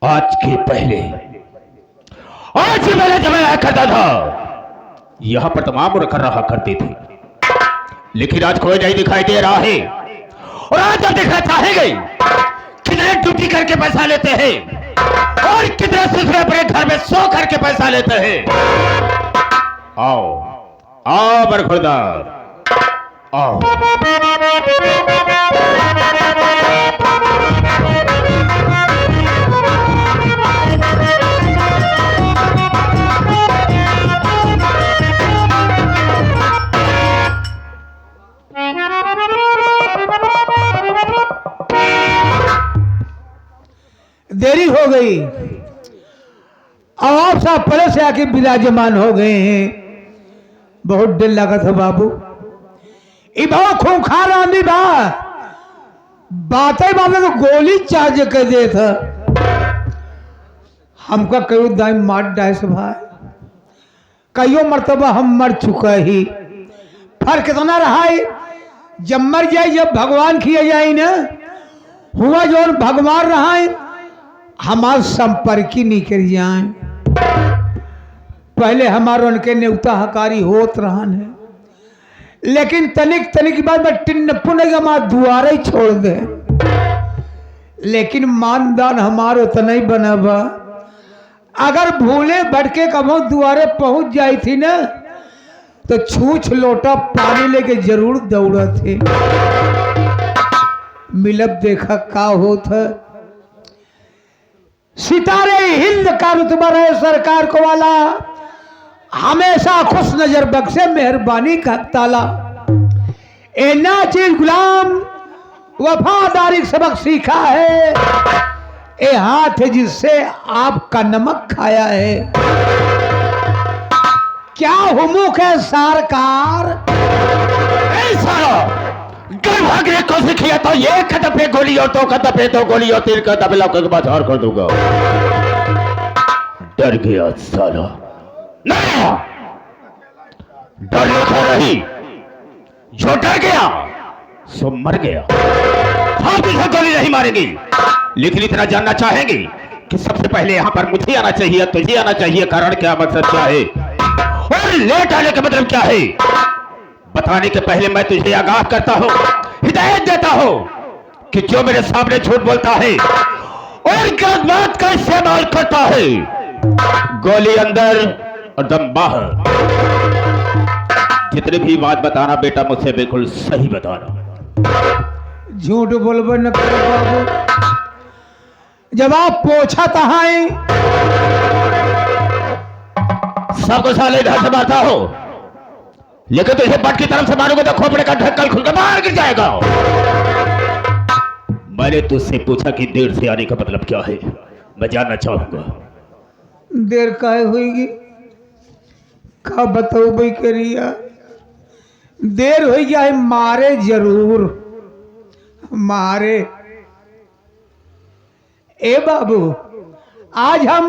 आज के पहले आज से पहले जब मैं आया करता था यहां पर तमाम कर रहा करते थे, लेकिन आज कोई नहीं दिखाई दे रहा है। और आज आप देखना चाहेंगे कितने ड्यूटी करके पैसा लेते हैं और कितने दूसरे अपने घर में सो करके पैसा लेते हैं। आओ आओ बरखुरदार आओ। देरी हो गई। अब आप साहब पहले से आके विराजमान हो गए हैं। बहुत डर लगा था बाबू। ये बहुत खूंखार आदमी बा, बातें बाबू तो गोली चार्ज कर दे था। हमका कई दाई मार डाय से भाई, कईयों मर्तबा हम मर चुका ही। फर्क इतना रहा है जब मर जाए जब भगवान किया जाए ना, हुआ जो भगवान रहा है हमारे संपर्क ही नहीं कर जाए। पहले हमारे उनके न्योता हकारी होत रहन है, लेकिन तनिक तनिक के बाद में टिन्न पुण्य हमारे दुआरे ही छोड़ दे। लेकिन मानदान हमारे उतना ही बना बा। अगर भूले भटके कभी दुआरे पहुंच जाई थी ना तो छूछ लोटा पानी लेके जरूर दौड़ा थे। मिलब देखा का होता। सितारे हिंद का रुतबा रहे सरकार को वाला, हमेशा खुश नजर बख्शे मेहरबानी का ताला। ए नाचिज गुलाम वफादारी का सबक सीखा है, ए हाथ है जिससे आपका नमक खाया है। क्या हुमुक है सरकार? भागने को सीखिया तो ये कदम पे गोली और दो कदम पे दो गोली और तीन कदम लौके के बाद और कर दूंगा। डर गया साला। नहीं डर था नहीं, जो डर गया सो मर गया। हम इसे गोली नहीं मारेंगे, लेकिन इतना जानना चाहेंगे कि सबसे पहले यहाँ पर मुझे आना चाहिए, तुझे आना चाहिए। कारण क्या, मकसद क्या है और लेट आने का मतलब क्या है, बताने के पहले मैं तुझे आगाह करता हूं, हिदायत देता हूं कि जो मेरे सामने झूठ बोलता है और गलत बात का इस्तेमाल करता है, गोली अंदर और दम बाहर। जितने भी बात बताना बेटा मुझसे बिल्कुल सही बताना। झूठ बोलबो न करो बाबू। जब आप पोछा तहाई सबको साले इधर से मारता हो, लेकिन तो इसे बट की तरफ से मारोगे तो खोपड़े का ढक्कन खुलकर बाहर गिर जाएगा। मैंने तुझसे पूछा कि देर से आने का मतलब क्या है, मैं जानना चाहूंगा। देर काहे हुईगी का बताओ भाई करिया। देर हो गया है, मारे जरूर मारे। ए बाबू, आज हम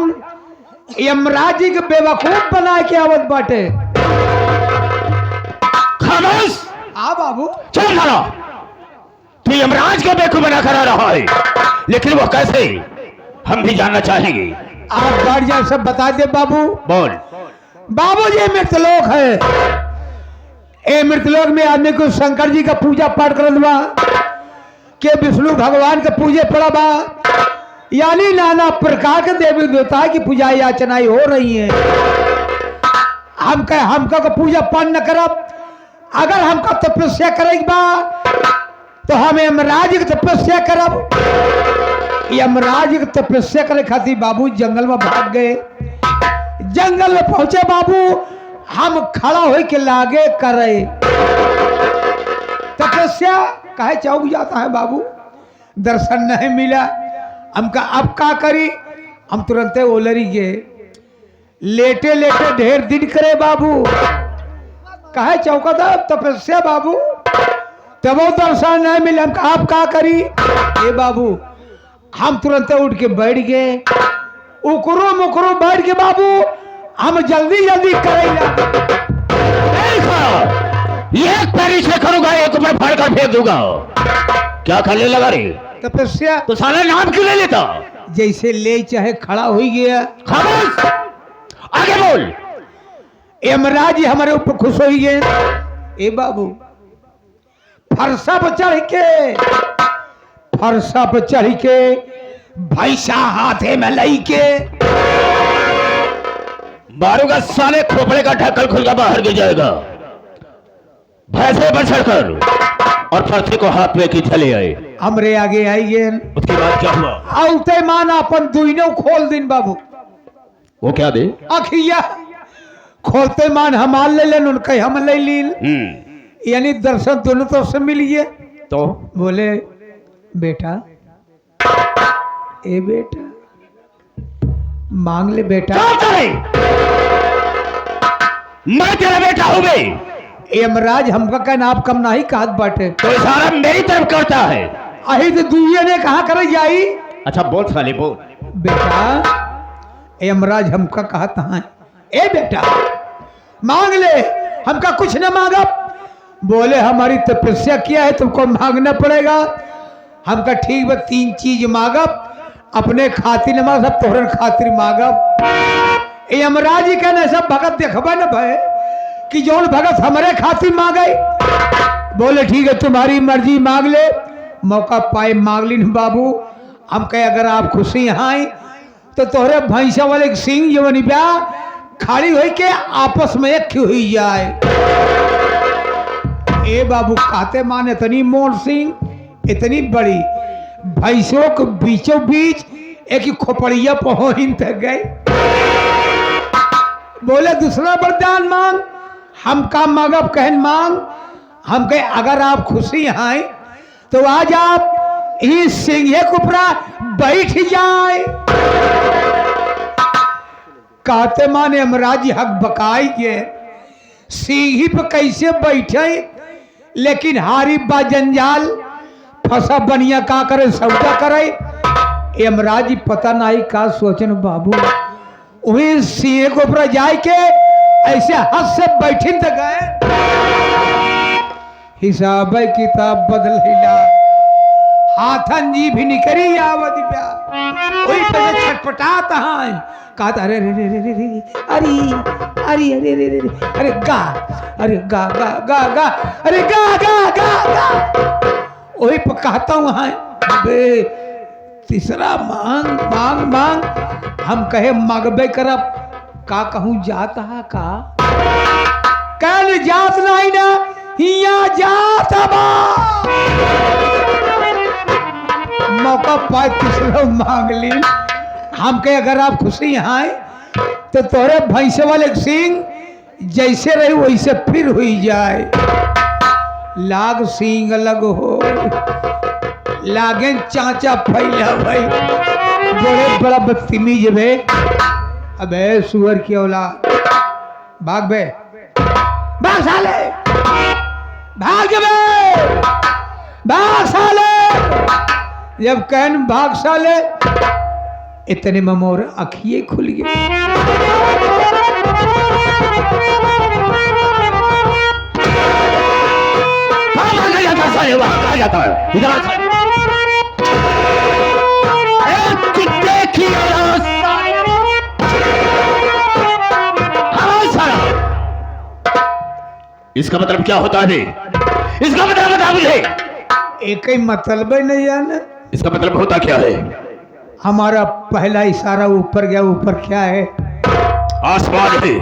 यमराज जी के बेवकूफ बना के आवत बाटे। खामोश। आ बाबू चल मारो। तू यमराज का बेवकूफ बना कर आ रहा है, लेकिन वो कैसे, हम भी जानना चाहेंगे। आप बैठ जाए, सब बता दे बाबू। बोल। बाबू जी मृतलोक है। ए मृतलोक में आदमी को शंकर जी का पूजा पाठ करत बा, के विष्णु भगवान के पूजे पड़ा बा, यानी नाना प्रकार के देवी देवता की पूजा याचनाएं हो रही है। हमका को पूजा पाठ न करब, अगर हमका तपस्या करेगी बा तो हम यमराज की तपस्या करब। यमराज की तपस्या करे खातिर बाबू जंगल में भाग गए। जंगल में पहुंचे बाबू, हम खड़ा हो के लागे करे तपस्या। कहे चौक जाता है बाबू, दर्शन नहीं मिला। हमका अब का करी, हम तुरंत ओलरी गए। लेटे लेटे ढेर दिन करे बाबू, कहे चौका था तपस्या बाबू, तब वो दर्शन नहीं मिले। हम आप का करी ए बाबू, हम तुरंत उठ के बैठ गए। उकरो मुकरो बैठ के बाबू हम जल्दी जल्दी करेगा। एक पैरी से करूंगा, एक मैं फाड़ कर फेंक दूंगा। क्या करने लगा रे? तपस्या। तो साला नाम क्यों ले लेता? जैसे ले चाहे खड़ा हो गया। खामोश, आगे बोल। यमराज जी हमारे ऊपर खुश हो गए। ए बाबू, फरसा पर चढ़ के भैंसा हाथे में लई के मारूंगा साले, खोपड़े का ढक्कन खुल कर बाहर गिर जाएगा। भैंसे पर चढ़कर और फरसे को हाथ में की चले आए। हमरे आगे आई गए। उसके बाद क्या हुआ? औते मान अपन दुइनो खोल दिन बाबू। वो क्या दे? अखिया खोलते मान हमार ले लेन, उनके हम ले लीन, यानी दर्शन दोनों तरफ से मिलिए। तो बोले बेटा, ए बेटा मांग ले बेटा। मैं तेरा बेटा हूं बे। यमराज हमका कहना आप कम नहीं कहत बाटे, तो इशारा मेरी तरफ करता है। अही तो दुइये ने कहा करे जाई। अच्छा बोल साले बोल। बेटा यमराज हमका कहता है, ए बेटा मांग ले, हमका कुछ न मांगा। बोले हमारी तपस्या किया है, तुमको मांगना पड़ेगा। हमका ठीक बा, 3 चीज मांगब, अपने खातिर न मांग, सब तोहरन खातिर मांगब। यमराज जी कहने सब भगत देखबा न भय कि जौन भगत हमारे खातिर मांगे। बोले ठीक है तुम्हारी मर्जी, मांग ले। मौका पाए मांग ली बाबू। हम कहे अगर आप खुशी हैं तो तोहरे भैंसा वाले सिंह जो बा खाली हुई के आपस में एक हुई जाए। ए बाबू कहते मान इतनी मोट सिंह, इतनी बड़ी भैंसों के बीचों बीच एक खोपड़िया पहुंच तक गए। बोले दूसरा वरदान मांग। हम का मांगब कहन मांग। हम कहे अगर आप खुशी हैं तो आज आप इस सिंह के ऊपर बैठ जाए। कहते माने यमराज हक बकाई के सिंही पे कैसे बैठे, लेकिन हारी बा जंजाल, फंसा बनिया का करे, सौदा करे। यमराज जी पता नहीं का सोचन बाबू। वही सिंह के ऊपर जाए के ऐसे हाथ से बैठिन तक गए। हिसाब किताब बदल हिला, हाथन जी भी निकरी आवत प्या। वही पे छटपटाता है, कहता अरे रे रे रे रे रे अरे अरे अरे रे रे रे अरे गा, अरे गा गा गा गा, अरे गा गा गा गा। वही पे कहता हूँ है बे तीसरा मांग मांग मांग। हम कहे मांगबे करब, का कहूँ जाता है का कल जात नहीं ना, हिया जात बा। मौका पाए तीसरा मांग ली। हम कहे अगर आप खुशी हैं तो तोरे भैंसे वाले सिंह जैसे रहे वैसे फिर हुई जाए। लाग सिंह अलग हो लागे चाचा फैला भाई, बड़े बड़ा बदतमीज बे। अबे सुअर की औलाद, भाग बे, भाग साले, भाग बे, भाग साले। जब कहन भाग साले, इतने में मोर अखिए खुल गए। इसका मतलब क्या होता है? इसका मतलब बता मुझे। एक ही मतलब ही नहीं जाना। इसका मतलब होता क्या है? हमारा पहला इशारा ऊपर गया, ऊपर क्या है? आसमान है।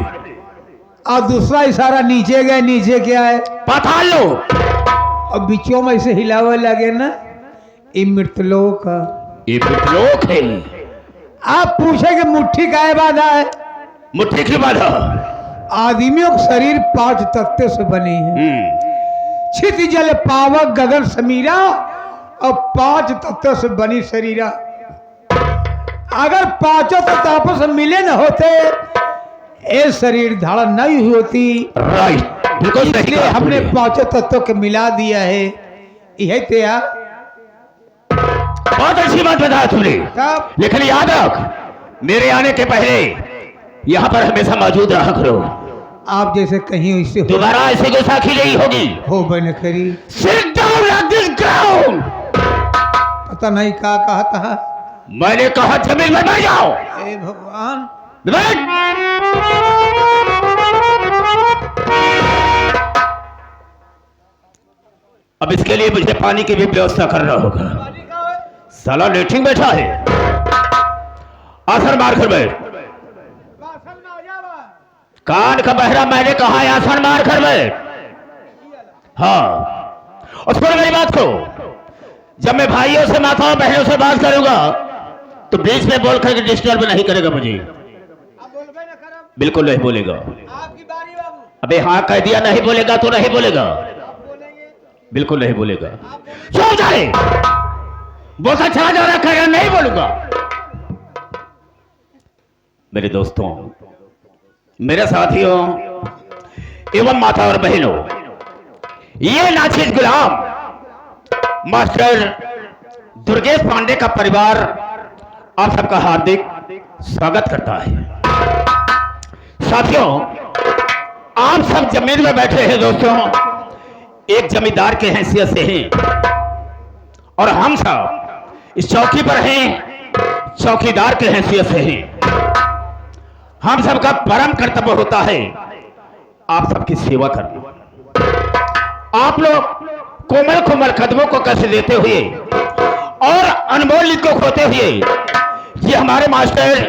और दूसरा इशारा नीचे गया, नीचे क्या है? पाताल लो। और बीचों में से हिलावे लगे ना, ये मृतलोक है। ये मृतलोक है। आप पूछेंगे मुट्ठी का बाधा है? मुट्ठी की बाधा? आदमियों का शरीर 5 तत्व से बनी है। छित जल पावक गगन समीरा, और 5 तत्व से बनी शरीरा। अगर 5 तत्व आपस में मिले न होते, ये शरीर धारण नहीं होती। राइट, इसलिए हमने 5 तत्वों के मिला दिया है। यही तैया बहुत अच्छी बात बताया तुमने, लेकिन याद रख, मेरे आने के पहले यहाँ पर हमेशा मौजूद रहा करो। आप जैसे कहीं वैसे दोबारा ऐसे गुस्ताखी नहीं होगी। हो बन करी। Sit down on this ground। पता नहीं क्या कहा था। मैंने कहा जमीन में बैठ जाओ। हे भगवान। बैठ। अब इसके लिए मुझे पानी की भी व्यवस्था करना होगा। साला लेटरिन बैठा है, आसन मार कर बैठ। कान का बहरा, मैंने कहा है आसन मार कर बैठ। हाँ, और सुनो मेरी बात को, जब मैं भाइयों से माताओं बहनों से बात करूंगा तो बीच में बोल करके डिस्टर्ब नहीं करेगा मुझे। बिल्कुल नहीं बोलेगा। आपकी बारी बाबू। अबे हाँ कह दिया, नहीं बोलेगा तो नहीं बोलेगा, बिल्कुल नहीं बोलेगा। चुप जाए, बोलता चला जा रहा, कह रहा नहीं बोलूंगा। मेरे दोस्तों, मेरे साथियों एवं माता और बहनों, ये नाचिज गुलाम मास्टर दुर्गेश पांडे का परिवार आप सबका हार्दिक स्वागत करता है। साथियों, आप सब जमीन में बैठे हैं दोस्तों, एक जमींदार के हैसियत से हैं और हम सब इस चौकी पर हैं चौकीदार के हैसियत से हैं। हम सबका परम कर्तव्य होता है आप सबकी सेवा करना। आप लोग कोमल कोमल कदमों को कष्ट देते हुए और अनमोल को खोते हुए ये हमारे मास्टर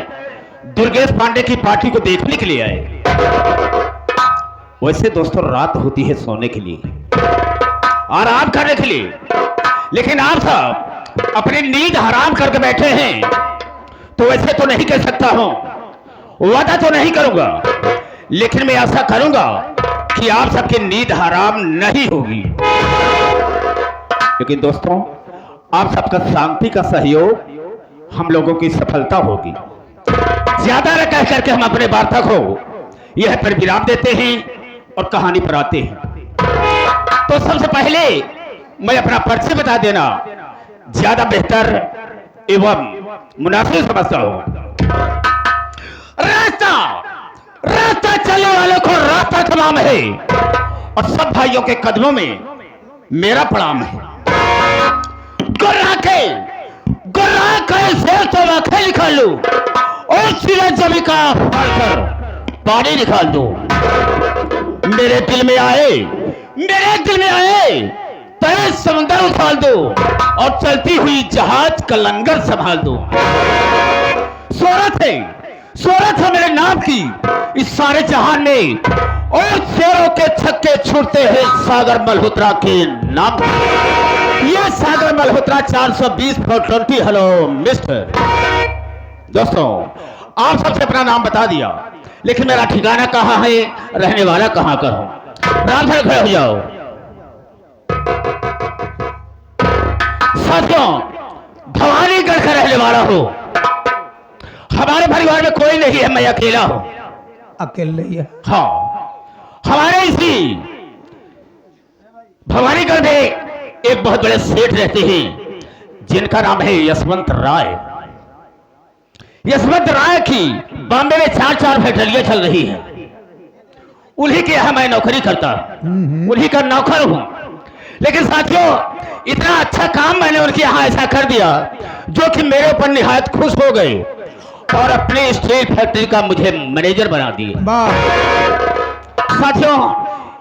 दुर्गेश पांडे की पार्टी को देखने के लिए आए। वैसे दोस्तों रात होती है सोने के लिए, आराम करने के लिए, लेकिन आप सब अपनी नींद हराम करके बैठे हैं। तो वैसे तो नहीं कह सकता हूं, वादा तो नहीं करूंगा, लेकिन मैं ऐसा करूंगा कि आप सबकी नींद हराम नहीं होगी। लेकिन दोस्तों आप सबका शांति का सहयोग हम लोगों की सफलता होगी। ज्यादा न कह करके हम अपने वार्ता को यह पर विराम देते हैं और कहानी पर आते हैं। तो सबसे पहले मैं अपना परिचय बता देना ज्यादा बेहतर एवं मुनासिब समझता हूं। रास्ता रास्ता चलने वालों को रास्ता का नाम है और सब भाइयों के कदमों में मेरा प्रणाम है। गुर्रा के से तो आंखें निकाल लूं और सिरे जमी का फाड़ कर पानी निकाल दो। मेरे दिल में आए तेज समंदर उछाल दो और चलती हुई जहाज का लंगर संभाल दो। शोहरत है मेरे नाम की इस सारे जहान में और शेरों के छक्के छूटते हैं सागर मल्होत्रा के नाम। ये सागर मल्होत्रा 420/20। Hello mister. दोस्तों आप सबसे अपना नाम बता दिया, लेकिन मेरा ठिकाना कहाँ है, रहने वाला कहाँ का हूं। राम से खड़े हो जाओ। साथियों भवानीगढ़ का रहने वाला हूं। हमारे परिवार में कोई नहीं है, मैं अकेला हूं। अकेले ही है? हाँ, हमारे इसी भवानीगढ़ में एक बहुत बड़े सेठ रहते हैं जिनका नाम है यशवंत राय। यशवंत राय की बॉम्बे में 4 फैक्ट्रियां चल रही हैं। उन्हीं के यहां मैं नौकरी करता, उन्हीं का नौकर हूं। लेकिन साथियों इतना अच्छा काम मैंने उनके यहां ऐसा कर दिया जो कि मेरे ऊपर निहायत खुश हो गए और अपने स्टील फैक्ट्री का मुझे मैनेजर बना दिए। साथियों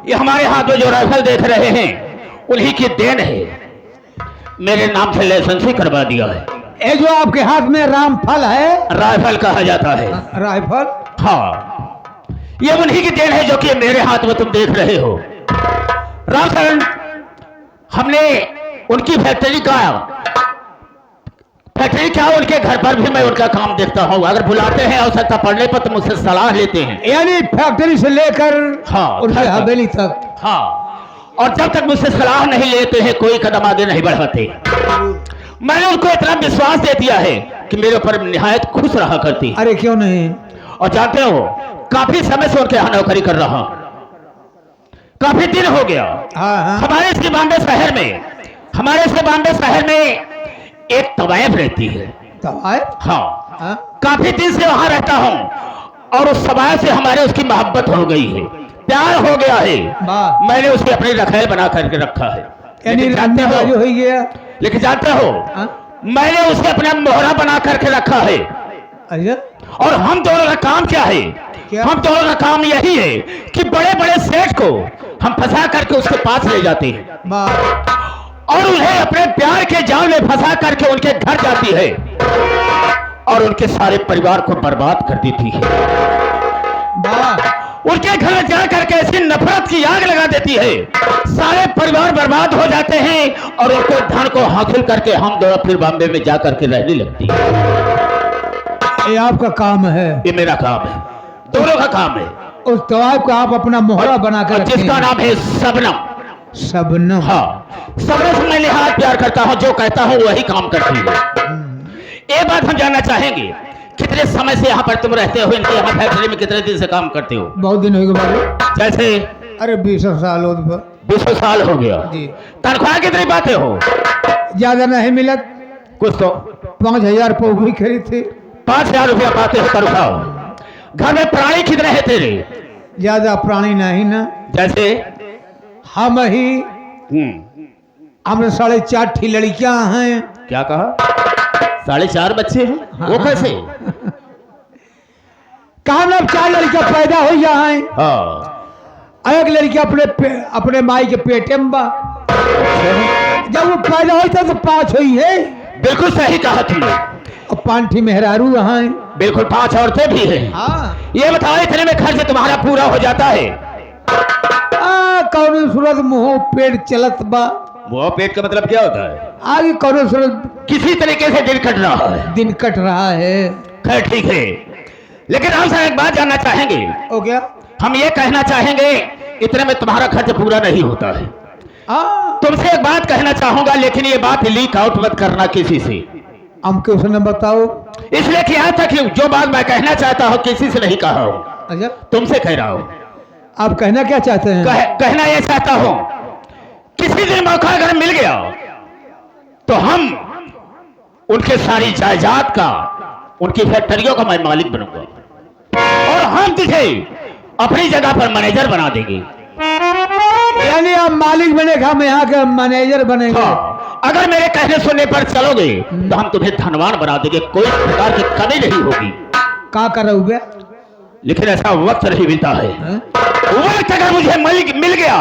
ये हमारे हाथ में जो राइफल देख रहे हैं उन्हीं की देन है, मेरे नाम से लाइसेंस ही करवा दिया है। ये जो आपके हाथ में रामफल है, राइफल कहा जाता है। राइफल? हाँ, ये उन्हीं की देन है जो कि मेरे हाथ में तुम देख रहे हो। रामचरण, हमने उनकी फैक्ट्री क्या उनके घर पर भी मैं उनका काम देखता हूँ। अगर बुलाते हैं आवश्यकता पड़ने पर तो मुझसे सलाह लेते हैं। यानी फैक्ट्री से लेकर हाँ उनकी हवेली तक? हाँ, और जब तक मुझसे सलाह नहीं लेते हैं कोई कदम आगे नहीं बढ़ाते। मैंने उनको इतना विश्वास दे दिया है कि मेरे ऊपर निहायत खुश रहा करती। अरे क्यों नहीं? और जानते हो काफी समय से उनके यहाँ नौकरी कर रहा, काफी दिन हो गया। हमारे से बॉम्बे शहर में एक तवायफ रहती है। तवायफ? हाँ, काफी दिन से वहां रहता हूँ और उस तवायफ से हमारे उसकी मोहब्बत हो गई है, प्यार हो गया है। मैंने उसे अपनी रखेल बना करके रखा है। लेकिन जानते हो लेकिन जानते हो मैंने उसे अपना मोहरा बना करके रखा है। अच्छा, और हम दोनों का काम क्या है? क्या? हम दोनों का काम यही है कि बड़े बड़े सेठ को हम फंसा करके उसके पास ले जाते हैं वाह और उन्हें अपने प्यार के जाल में फंसा करके उनके घर जाती है और उनके सारे परिवार को बर्बाद कर देती है। वाह, उनके घर में जा करके ऐसी नफरत की आग लगा देती है, सारे परिवार बर्बाद हो जाते हैं और उनको धन को हासिल करके हम दोनों फिर बॉम्बे में जा करके रहने लगती है। ये आपका काम है, ये मेरा काम है, दोनों का काम है। उस तवाब का आप अपना मोहरा बना कर और जिसका नाम है सबनम। शबनम। हाँ, सबनम से मैं लिहाज प्यार करता हूँ, जो कहता हूँ वही काम करती है। एक बात हम जानना चाहेंगे, कितने समय से यहाँ पर तुम रहते हो? इनके यहाँ फैक्ट्री में कितने दिन से काम करते हो? बहुत दिन हो गए बाबू। जैसे अरे 20 साल हो गए। 20 साल हो गया जी। तनख्वाह कितनी पाते हो? ज्यादा नहीं मिलत, कुछ तो 5000 पोगरी खरीद थी। 5000 रुपया पाते हो तनख्वाह। घर में प्राणी कितने हैं तेरे? ज्यादा प्राणी नहीं ना, जैसे हम ही हमें 4.5 लड़कियां हैं। क्या कहा? 4.5 बच्चे हैं? वो कैसे? कहा ना 4 लड़कियां पैदा हो हैं। हाँ, एक लड़की अपने माई के पेटे में बा। जब वो पैदा हुई था तो 5 हुई है। बिल्कुल सही कहा तुमने। और 5 मेहरारू हैं। बिल्कुल 5 औरतें भी हैं। हाँ, ये बताओ इतने में खर्च तुम्हारा पूरा हो जाता है? कौन सूरत मुंह पेट चलत बा। वो पेट का मतलब क्या होता है? आगे कौन सूरत किसी तरीके से दिन कट रहा है। दिन कट रहा है। खैर ठीक है, लेकिन हमसे एक बात जानना चाहेंगे। हो गया। हम ये कहना चाहेंगे इतने में तुम्हारा खर्च पूरा नहीं होता है। तुमसे एक बात कहना चाहूंगा, लेकिन ये बात लीक आउट मत करना किसी से। हम क्यों न बताओ? इसलिए कि आज तक जो बात मैं कहना चाहता हूँ किसी से नहीं कहा हूँ, अच्छा, तुमसे कह रहा हूँ। आप कहना क्या चाहते हैं? कहना यह चाहता हूँ, किसी दिन मौका अगर मिल गया तो हम उनके सारी जायदाद का, उनकी फैक्ट्रियों का मैं मालिक बनूंगा और हम तुझे अपनी जगह पर मैनेजर बना देंगे। यानी आप मालिक बनेगा, हम यहाँ के मैनेजर बनेंगे। हाँ, अगर मेरे कहने सुनने पर चलोगे तो हम तुम्हें धनवान बना देंगे, कोई प्रकार की कमी नहीं होगी। क्या कर रहे हो? लेकिन ऐसा वक्त नहीं मिलता है। वक्त अगर मुझे मिल गया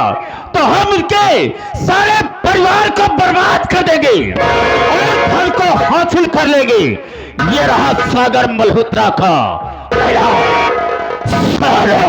तो हम उनके सारे परिवार को बर्बाद कर देंगे और धन को हासिल कर लेंगे। ये रहा सागर मल्होत्रा का सारा